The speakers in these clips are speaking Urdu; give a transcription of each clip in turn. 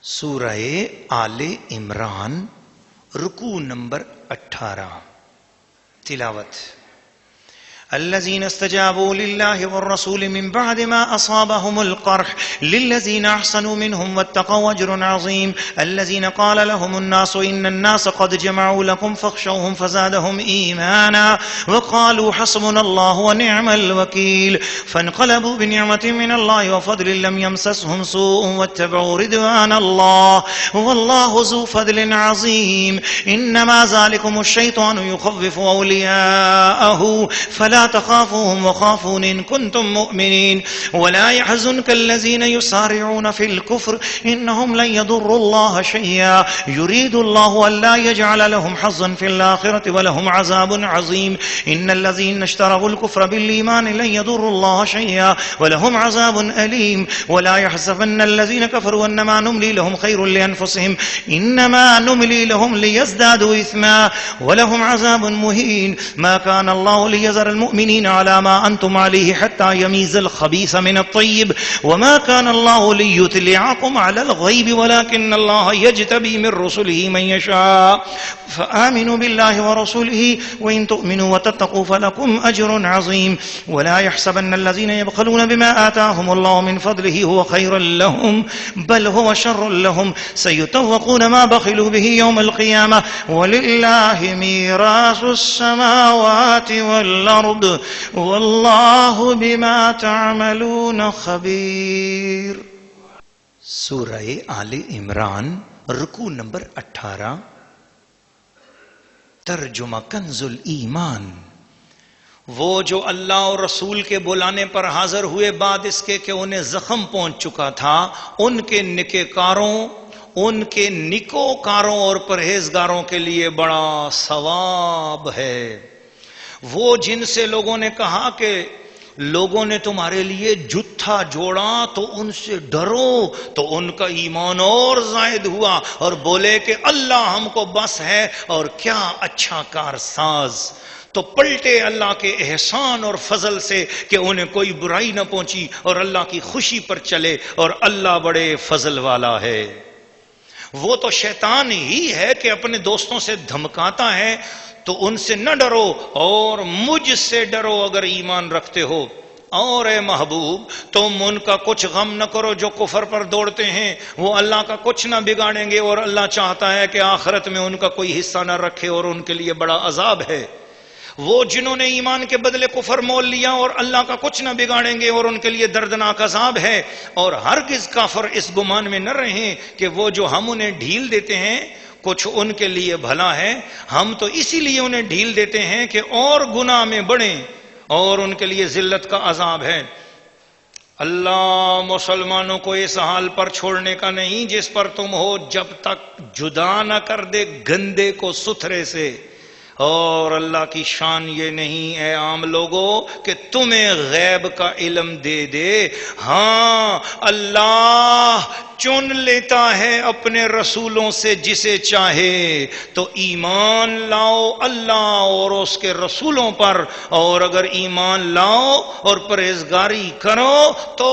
سورہ آل عمران رکوع نمبر 18 تلاوت الذين استجابوا لله والرسول من بعد ما أصابهم القرح للذين أحسنوا منهم واتقوا أجر عظيم الذين قال لهم الناس إن الناس قد جمعوا لكم فاخشوهم فزادهم إيمانا وقالوا حسبنا الله ونعم الوكيل فانقلبوا بنعمة من الله وفضل لم يمسسهم سوء واتبعوا رضوان الله والله ذو فضل عظيم إنما ذلكم الشيطان يخوف أولياءه فلا تخافوهم وخافون إن كنتم مؤمنين ولا يحزنك الذين يسارعون في الكفر إنهم لن يضروا الله شيئا يريد الله ألا يجعل لهم حظا في الآخرة ولهم عذاب عظيم إن الذين اشتروا الكفر بالإيمان لن يضروا الله شيئا ولهم عذاب أليم ولا يحسبن الذين كفروا أنما نملي لهم خير لأنفسهم إنما نملي لهم ليزدادوا إثما ولهم عذاب مهين ما كان الله ليذر المؤمنين على ما أنتم عليه حتى يميز الخبيث من الطيب وما كان الله ليطلعكم على الغيب ولكن الله يجتبي من رسله من يشاء فآمنوا بالله ورسوله وإن تؤمنوا وتتقوا فلكم أجر عظيم ولا يحسبن الذين يبخلون بما آتاهم الله من فضله هو خير لهم بل هو شر لهم سيطوقون ما بخلوا به يوم القيامة ولله ميراث السماوات والأرض واللہ بما تعملون خبیر. سورہ آل عمران رکوع نمبر 18 ترجمہ کنز الایمان. وہ جو اللہ اور رسول کے بلانے پر حاضر ہوئے بعد اس کے کہ انہیں زخم پہنچ چکا تھا ان کے نکوکاروں ان کے نکوکاروں اور پرہیزگاروں کے لیے بڑا ثواب ہے. وہ جن سے لوگوں نے کہا کہ لوگوں نے تمہارے لیے جتھا جوڑا تو ان سے ڈرو تو ان کا ایمان اور زائد ہوا اور بولے کہ اللہ ہم کو بس ہے اور کیا اچھا کارساز. تو پلٹے اللہ کے احسان اور فضل سے کہ انہیں کوئی برائی نہ پہنچی اور اللہ کی خوشی پر چلے اور اللہ بڑے فضل والا ہے. وہ تو شیطان ہی ہے کہ اپنے دوستوں سے دھمکاتا ہے تو ان سے نہ ڈرو اور مجھ سے ڈرو اگر ایمان رکھتے ہو. اور اے محبوب تم ان کا کچھ غم نہ کرو جو کفر پر دوڑتے ہیں وہ اللہ کا کچھ نہ بگاڑیں گے اور اللہ چاہتا ہے کہ آخرت میں ان کا کوئی حصہ نہ رکھے اور ان کے لیے بڑا عذاب ہے. وہ جنہوں نے ایمان کے بدلے کفر مول لیا اور اللہ کا کچھ نہ بگاڑیں گے اور ان کے لیے دردناک عذاب ہے. اور ہرگز کافر اس گمان میں نہ رہیں کہ وہ جو ہم انہیں ڈھیل دیتے ہیں کچھ ان کے لیے بھلا ہے. ہم تو اسی لیے انہیں ڈھیل دیتے ہیں کہ اور گناہ میں بڑھیں اور ان کے لیے ذلت کا عذاب ہے. اللہ مسلمانوں کو اس حال پر چھوڑنے کا نہیں جس پر تم ہو جب تک جدا نہ کر دے گندے کو ستھرے سے. اور اللہ کی شان یہ نہیں اے عام لوگوں کہ تمہیں غیب کا علم دے دے. ہاں اللہ چن لیتا ہے اپنے رسولوں سے جسے چاہے تو ایمان لاؤ اللہ اور اس کے رسولوں پر اور اگر ایمان لاؤ اور پرہیزگاری کرو تو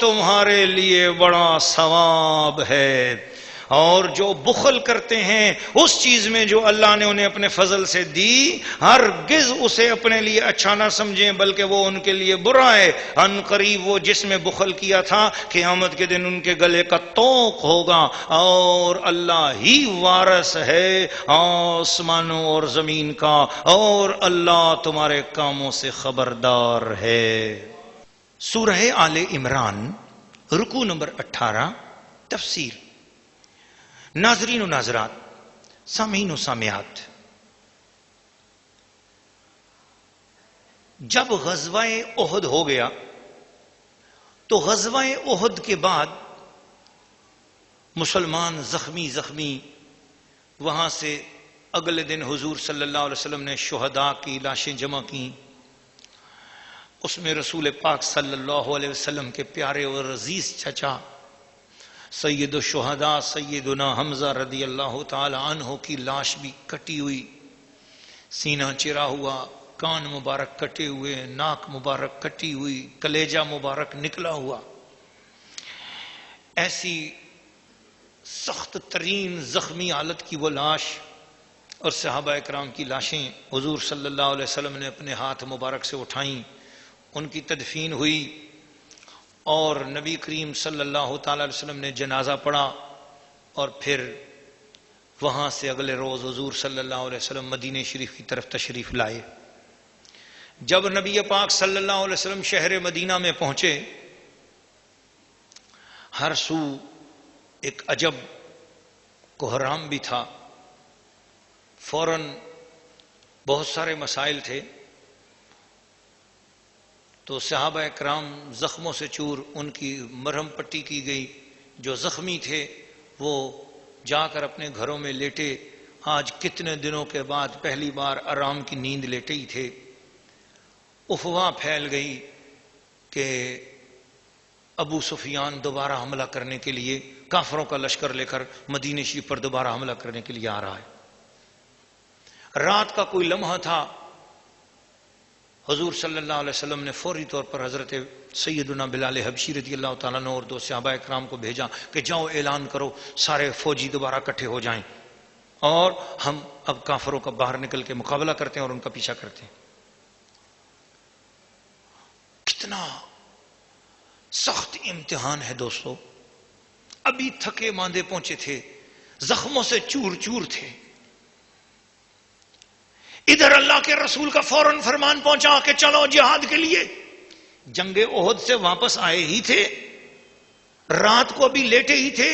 تمہارے لیے بڑا ثواب ہے. اور جو بخل کرتے ہیں اس چیز میں جو اللہ نے انہیں اپنے فضل سے دی ہرگز اسے اپنے لیے اچھا نہ سمجھیں بلکہ وہ ان کے لیے برا ہے. ان قریب وہ جس میں بخل کیا تھا قیامت کے دن ان کے گلے کا طوق ہوگا اور اللہ ہی وارث ہے آسمانوں اور زمین کا اور اللہ تمہارے کاموں سے خبردار ہے. سورہ آل عمران رکوع نمبر 18 تفسیر. ناظرین و ناظرات سامعین و سامعات جب غزوہ احد ہو گیا تو غزوہ احد کے بعد مسلمان زخمی وہاں سے اگلے دن حضور صلی اللہ علیہ وسلم نے شہداء کی لاشیں جمع کی. اس میں رسول پاک صلی اللہ علیہ وسلم کے پیارے اور عزیز چچا سید الشہداء سیدنا حمزہ رضی اللہ تعالی عنہ کی لاش بھی کٹی ہوئی، سینہ چرا ہوا، کان مبارک کٹے ہوئے، ناک مبارک کٹی ہوئی، کلیجہ مبارک نکلا ہوا. ایسی سخت ترین زخمی حالت کی وہ لاش اور صحابہ اکرام کی لاشیں حضور صلی اللہ علیہ وسلم نے اپنے ہاتھ مبارک سے اٹھائیں، ان کی تدفین ہوئی، اور نبی کریم صلی اللہ تعالی علیہ وسلم نے جنازہ پڑھا، اور پھر وہاں سے اگلے روز حضور صلی اللہ علیہ وسلم مدینہ شریف کی طرف تشریف لائے۔ جب نبی پاک صلی اللہ علیہ وسلم شہر مدینہ میں پہنچے، ہر سو ایک عجب کوہرام بھی تھا، فوراً بہت سارے مسائل تھے، تو صحابہ اکرام زخموں سے چور، ان کی مرہم پٹی کی گئی، جو زخمی تھے وہ جا کر اپنے گھروں میں لیٹے، آج کتنے دنوں کے بعد پہلی بار آرام کی نیند لیٹے ہی تھے۔ افواہ پھیل گئی کہ ابو سفیان دوبارہ حملہ کرنے کے لیے کافروں کا لشکر لے کر مدینہ شریف پر دوبارہ حملہ کرنے کے لیے آ رہا ہے۔ رات کا کوئی لمحہ تھا، حضور صلی اللہ علیہ وسلم نے فوری طور پر حضرت سیدنا بلال حبشی رضی اللہ تعالیٰ عنہ اور 2 صحابہ اکرام کو بھیجا کہ جاؤ اعلان کرو، سارے فوجی دوبارہ اکٹھے ہو جائیں اور ہم اب کافروں کا باہر نکل کے مقابلہ کرتے ہیں اور ان کا پیچھا کرتے ہیں۔ کتنا سخت امتحان ہے دوستو، ابھی تھکے ماندے پہنچے تھے، زخموں سے چور چور تھے، ادھر اللہ کے رسول کا فوراً فرمان پہنچا کہ چلو جہاد کے لیے۔ جنگ احد سے واپس آئے ہی تھے، رات کو ابھی لیٹے ہی تھے،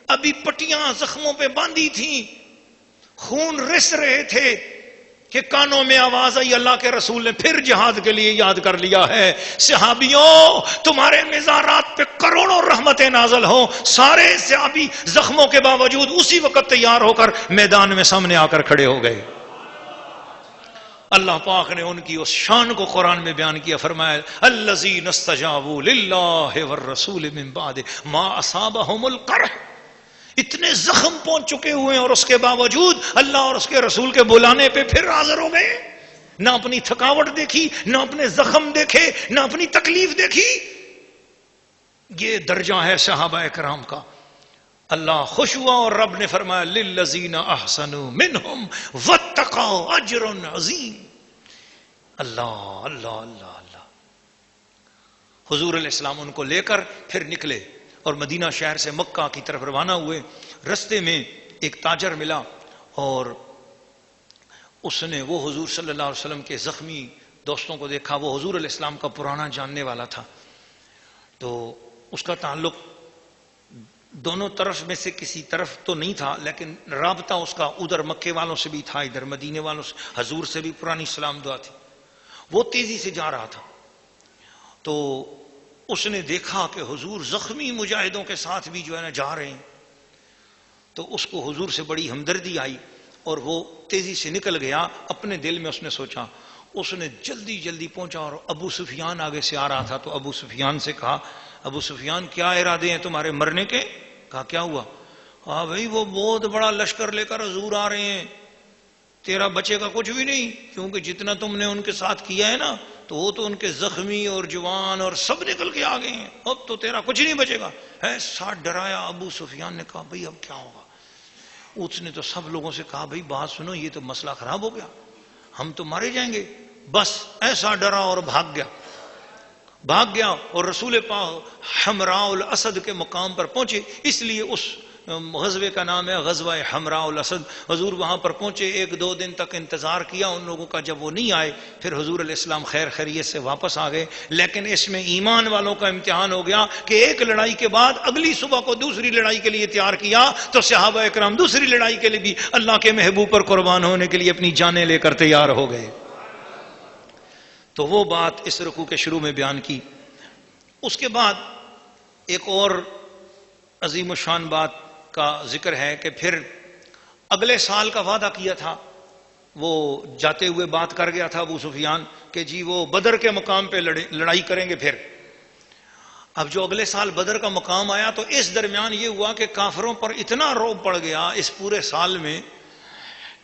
ابھی پٹیاں زخموں پہ باندھی تھیں، خون رس رہے تھے کہ کانوں میں آواز آئی، اللہ کے رسول نے پھر جہاد کے لیے یاد کر لیا ہے۔ صحابیوں، تمہارے مزارات پہ کروڑوں رحمتیں نازل ہوں، سارے صحابی زخموں کے باوجود اسی وقت تیار ہو کر میدان میں سامنے آ کر کھڑے ہو گئے۔ اللہ پاک نے ان کی اس شان کو قرآن میں بیان کیا، فرمایا الذین استجابوا للہ والرسول من بعد ما اصابہم القرح، اتنے زخم پہنچ چکے ہوئے ہیں اور اس کے باوجود اللہ اور اس کے رسول کے بلانے پہ پھر حاضر ہو گئے، نہ اپنی تھکاوٹ دیکھی، نہ اپنے زخم دیکھے، نہ اپنی تکلیف دیکھی۔ یہ درجہ ہے صحابہ اکرام کا۔ اللہ خوش ہوا اور رب نے فرمایا للذین احسنوا منہم واتقوا اجر عظیم۔ اللہ اللہ اللہ اللہ۔ حضور علیہ السلام ان کو لے کر پھر نکلے اور مدینہ شہر سے مکہ کی طرف روانہ ہوئے۔ رستے میں ایک تاجر ملا اور اس نے وہ حضور صلی اللہ علیہ وسلم کے زخمی دوستوں کو دیکھا، وہ حضور علیہ السلام کا پرانا جاننے والا تھا، تو اس کا تعلق دونوں طرف میں سے کسی طرف تو نہیں تھا، لیکن رابطہ اس کا ادھر مکے والوں سے بھی تھا، ادھر مدینے والوں سے، حضور سے بھی پرانی سلام دعا تھی۔ وہ تیزی سے جا رہا تھا تو اس نے دیکھا کہ حضور زخمی مجاہدوں کے ساتھ بھی جو ہے نا جا رہے ہیں، تو اس کو حضور سے بڑی ہمدردی آئی اور وہ تیزی سے نکل گیا۔ اپنے دل میں اس نے سوچا، اس نے جلدی جلدی پہنچا اور ابو سفیان آگے سے آ رہا تھا، تو ابو سفیان سے کہا، ابو سفیان کیا ارادے ہیں تمہارے مرنے کے؟ کہا کیا ہوا؟ ہاں بھائی وہ بہت بڑا لشکر لے کر حضور آ رہے ہیں، تیرا بچے کا کچھ بھی نہیں، کیونکہ جتنا تم نے ان کے ساتھ کیا ہے نا تو وہ تو ان کے زخمی اور جوان اور سب نکل کے آ گئے ہیں، اب تو تیرا کچھ نہیں بچے گا۔ ہے ساتھ ڈرایا۔ ابو سفیان نے کہا بھائی اب کیا ہوگا؟ اس نے تو سب لوگوں سے کہا بھائی بات سنو، یہ تو مسئلہ خراب ہو گیا، ہم تو مارے جائیں گے۔ بس ایسا ڈرا اور بھاگ گیا اور رسول پاک حمراء الاسد کے مقام پر پہنچے، اس لیے اس غزوے کا نام ہے غزوہ حمراء الاسد۔ حضور وہاں پر پہنچے، 1-2 دن تک انتظار کیا ان لوگوں کا، جب وہ نہیں آئے پھر حضور علیہ السلام خیر خیریت سے واپس آ گئے۔ لیکن اس میں ایمان والوں کا امتحان ہو گیا کہ ایک لڑائی کے بعد اگلی صبح کو دوسری لڑائی کے لیے تیار کیا، تو صحابہ اکرام دوسری لڑائی کے لیے بھی اللہ کے محبوب پر قربان ہونے کے لیے اپنی جانیں لے کر تیار ہو گئے۔ تو وہ بات اس رکوع کے شروع میں بیان کی۔ اس کے بعد ایک اور عظیم الشان بات کا ذکر ہے کہ پھر اگلے سال کا وعدہ کیا تھا، وہ جاتے ہوئے بات کر گیا تھا ابو سفیان کہ جی وہ بدر کے مقام پہ لڑائی کریں گے۔ پھر اب جو اگلے سال بدر کا مقام آیا تو اس درمیان یہ ہوا کہ کافروں پر اتنا رعب پڑ گیا اس پورے سال میں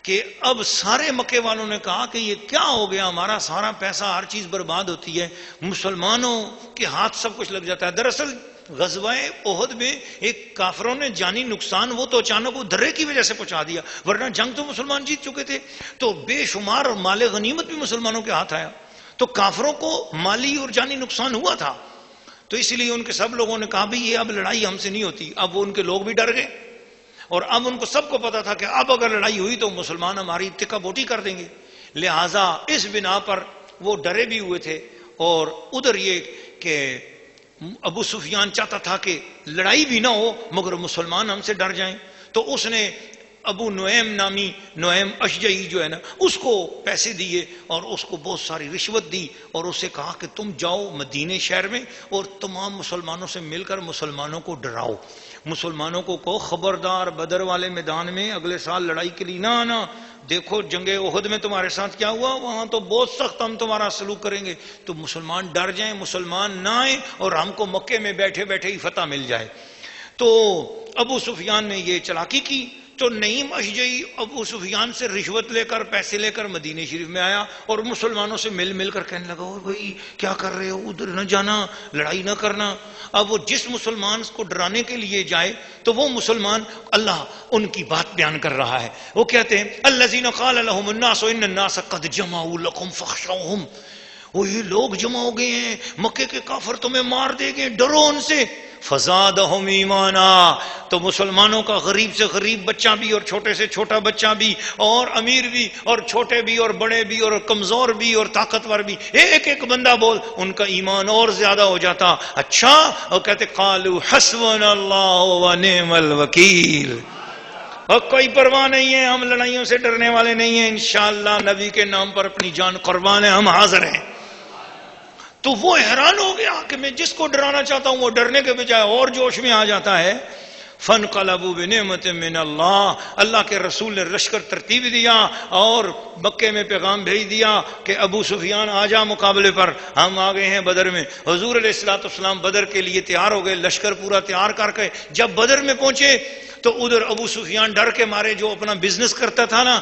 کہ اب سارے مکے والوں نے کہا کہ یہ کیا ہو گیا، ہمارا سارا پیسہ ہر چیز برباد ہوتی ہے، مسلمانوں کے ہاتھ سب کچھ لگ جاتا ہے۔ دراصل غزوہ احد میں ایک کافروں نے جانی نقصان وہ تو اچانک وہ درے کی وجہ سے پہنچا دیا، ورنہ جنگ تو مسلمان جیت چکے تھے، تو بے شمار اور مال غنیمت بھی مسلمانوں کے ہاتھ آیا، تو کافروں کو مالی اور جانی نقصان ہوا تھا، تو اس لیے ان کے سب لوگوں نے کہا بھی یہ اب لڑائی ہم سے نہیں ہوتی۔ اب وہ ان کے لوگ بھی ڈر گئے، اور اب ان کو سب کو پتا تھا کہ اب اگر لڑائی ہوئی تو مسلمان ہماری ٹکا بوٹی کر دیں گے، لہٰذا اس بنا پر وہ ڈرے بھی ہوئے تھے۔ اور ادھر یہ کہ ابو سفیان چاہتا تھا کہ لڑائی بھی نہ ہو مگر مسلمان ہم سے ڈر جائیں، تو اس نے ابو نعیم نامی نعیم اشجعی جو ہے نا اس کو پیسے دیے اور اس کو بہت ساری رشوت دی، اور اسے کہا کہ تم جاؤ مدینے شہر میں اور تمام مسلمانوں سے مل کر مسلمانوں کو ڈراؤ، مسلمانوں کو کہو خبردار بدر والے میدان میں اگلے سال لڑائی کے لیے نہ آنا، دیکھو جنگ احد میں تمہارے ساتھ کیا ہوا، وہاں تو بہت سخت ہم تمہارا سلوک کریں گے، تو مسلمان ڈر جائیں، مسلمان نہ آئیں اور ہم کو مکے میں بیٹھے بیٹھے ہی فتح مل جائے۔ تو ابو سفیان نے یہ چلاکی کی، تو نعیم اشجعی ابو سفیان سے رشوت لے کر پیسے لے کر مدینہ شریف میں آیا اور مسلمانوں سے مل مل کر کہنے لگا اور بھائی کیا کر رہے ہو، ادھر نہ جانا، لڑائی نہ کرنا۔ اب وہ جس مسلمان کو ڈرانے کے لیے جائے تو وہ مسلمان اللہ ان کی بات بیان کر رہا ہے، وہ کہتے ہیں الذین قال لهم الناس ان الناس قد جمعوا لكم فاخشوهم، وہی لوگ جمع ہو گئے ہیں، مکے کے کافر تمہیں مار دے گے، ڈرو ان سے۔ فزادہم ایمانا، تو مسلمانوں کا غریب سے غریب بچہ بھی اور چھوٹے سے چھوٹا بچہ بھی اور امیر بھی اور چھوٹے بھی اور بڑے بھی اور کمزور بھی اور طاقتور بھی، ایک ایک بندہ بول ان کا ایمان اور زیادہ ہو جاتا۔ اچھا، اور کہتے قالوا حسبنا اللہ ونعم الوکیل، اور کوئی پرواہ نہیں ہے، ہم لڑائیوں سے ڈرنے والے نہیں ہیں، انشاءاللہ نبی کے نام پر اپنی جان قربان ہے، ہم حاضر ہیں۔ تو وہ حیران ہو گیا کہ میں جس کو ڈرانا چاہتا ہوں وہ ڈرنے کے بجائے اور جوش میں آ جاتا ہے۔ فانقلبوا بنعمت من اللہ، اللہ کے رسول نے لشکر ترتیب دیا اور مکے میں پیغام بھیج دیا کہ ابو سفیان آ جا مقابلے پر، ہم آ گئے ہیں بدر میں۔ حضور علیہ الصلوۃ والسلام بدر کے لیے تیار ہو گئے، لشکر پورا تیار کر کے جب بدر میں پہنچے تو ادھر ابو سفیان ڈر کے مارے جو اپنا بزنس کرتا تھا نا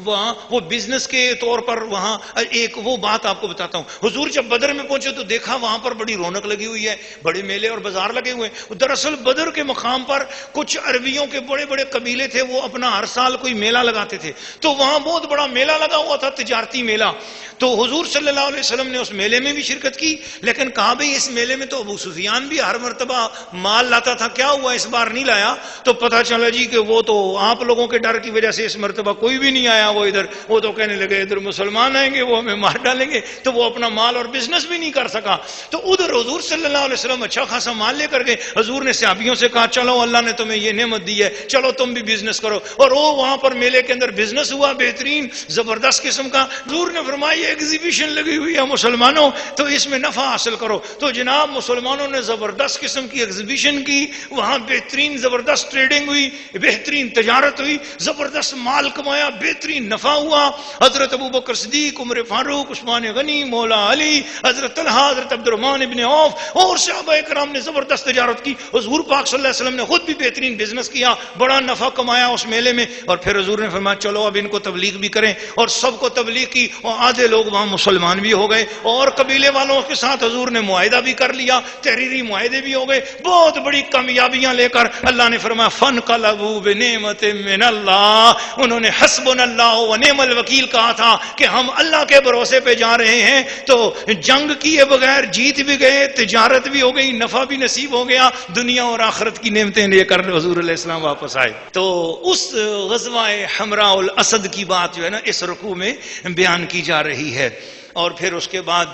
وہاں، وہ بزنس کے طور پر وہاں ایک وہ بات آپ کو بتاتا ہوں، حضور جب بدر میں پہنچے تو دیکھا وہاں پر بڑی رونق لگی ہوئی ہے، بڑے میلے اور بازار لگے ہوئے ہیں۔ دراصل بدر کے مقام پر کچھ عربیوں کے بڑے بڑے قبیلے تھے، وہ اپنا ہر سال کوئی میلہ لگاتے تھے، تو وہاں بہت بڑا میلہ لگا ہوا تھا، تجارتی میلہ۔ تو حضور صلی اللہ علیہ وسلم نے اس میلے میں بھی شرکت کی، لیکن کہا بھئی اس میلے میں تو ابو سفیان بھی ہر مرتبہ مال لاتا تھا، کیا ہوا اس بار نہیں لایا؟ تو پتہ چلا جی کہ وہ تو آپ لوگوں کے ڈر کی وجہ سے اس مرتبہ کوئی بھی نہیں آیا، وہ ادھر وہ تو کہنے لگے ادھر مسلمان آئیں گے وہ ہمیں مار ڈالیں گے، تو وہ اپنا مال اور بزنس بھی نہیں کر سکا۔ تو ادھر حضور صلی اللہ علیہ وسلم اچھا خاصا مال لے کر گئے، حضور نے صحابیوں سے کہا چلو اللہ نے تمہیں یہ نعمت دی ہے، چلو تم بھی بزنس کرو، اور وہ وہاں پر میلے کے اندر بزنس ہوا بہترین زبردست قسم کا۔ حضور نے فرمایا یہ ایگزیبیشن لگی ہوئی ہے مسلمانوں، تو اس میں نفع حاصل کرو۔ تو جناب مسلمانوں نے زبردست قسم کی ایگزیبیشن کی، وہاں بہترین زبردست ٹریڈنگ ہوئی، بہترین تجارت ہوئی، زبردست مال کمایا، بہترین نفع ہوا۔ حضرت ابوبکر صدیق، عمر فاروق، عثمان غنی، مولا علی، حضرت طلحہ، حضرت عبد الرحمن ابن عوف اور صحابہ کرام نے زبردست تجارت کی۔ حضور پاک صلی اللہ علیہ وسلم نے خود بھی بہترین بزنس کیا، بڑا نفع کمایا اس میلے میں، اور پھر حضور نے فرمایا چلو اب ان کو تبلیغ بھی کریں، اور سب کو تبلیغ کی، اور آدھے لوگ وہاں مسلمان بھی ہو گئے، اور قبیلے والوں کے ساتھ حضور نے معاہدہ بھی کر لیا، تحریری معاہدے بھی ہو گئے، بہت بڑی کامیابیاں لے کر اللہ نے فرمایا فانقلبوا بنعمت من اللہ، انہوں نے حسبنا اللہ ونعم الوکیل کہا تھا کہ ہم اللہ کے بھروسے پہ جا رہے ہیں، تو جنگ کیے بغیر جیت بھی گئے، تجارت بھی ہو گئی، نفع بھی نصیب ہو گیا، دنیا اور آخرت کی نعمتیں لے کر حضور علیہ السلام واپس آئے۔ تو اس غزوہ حمراء الاسد کی بات جو ہے نا اس رکوع میں بیان کی جا رہی ہے۔ اور پھر اس کے بعد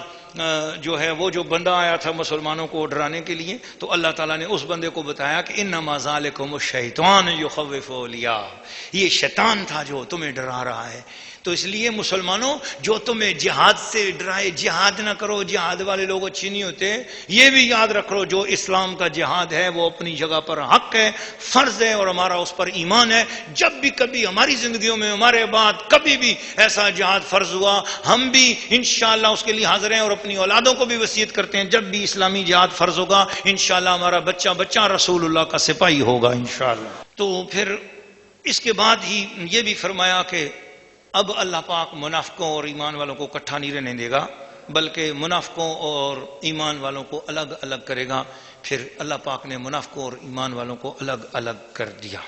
جو ہے وہ جو بندہ آیا تھا مسلمانوں کو ڈرانے کے لیے، تو اللہ تعالیٰ نے اس بندے کو بتایا کہ انما ذالکم الشیطان یخوف اولیاء، یہ شیطان تھا جو تمہیں ڈرا رہا ہے۔ تو اس لیے مسلمانوں جو تمہیں جہاد سے ڈرائے، جہاد نہ کرو، جہاد والے لوگ اچھے نہیں ہوتے، یہ بھی یاد رکھو جو اسلام کا جہاد ہے وہ اپنی جگہ پر حق ہے، فرض ہے، اور ہمارا اس پر ایمان ہے۔ جب بھی کبھی ہماری زندگیوں میں ہمارے بعد کبھی بھی ایسا جہاد فرض ہوا، ہم بھی انشاءاللہ اس کے لیے حاضر ہیں، اور اپنی اولادوں کو بھی وصیت کرتے ہیں جب بھی اسلامی جہاد فرض ہوگا انشاءاللہ ہمارا بچہ بچہ رسول اللہ کا سپاہی ہوگا انشاءاللہ۔ تو پھر اس کے بعد ہی یہ بھی فرمایا کہ اب اللہ پاک منافقوں اور ایمان والوں کو اکٹھا نہیں رہنے دے گا، بلکہ منافقوں اور ایمان والوں کو الگ الگ کرے گا۔ پھر اللہ پاک نے منافقوں اور ایمان والوں کو الگ الگ کر دیا۔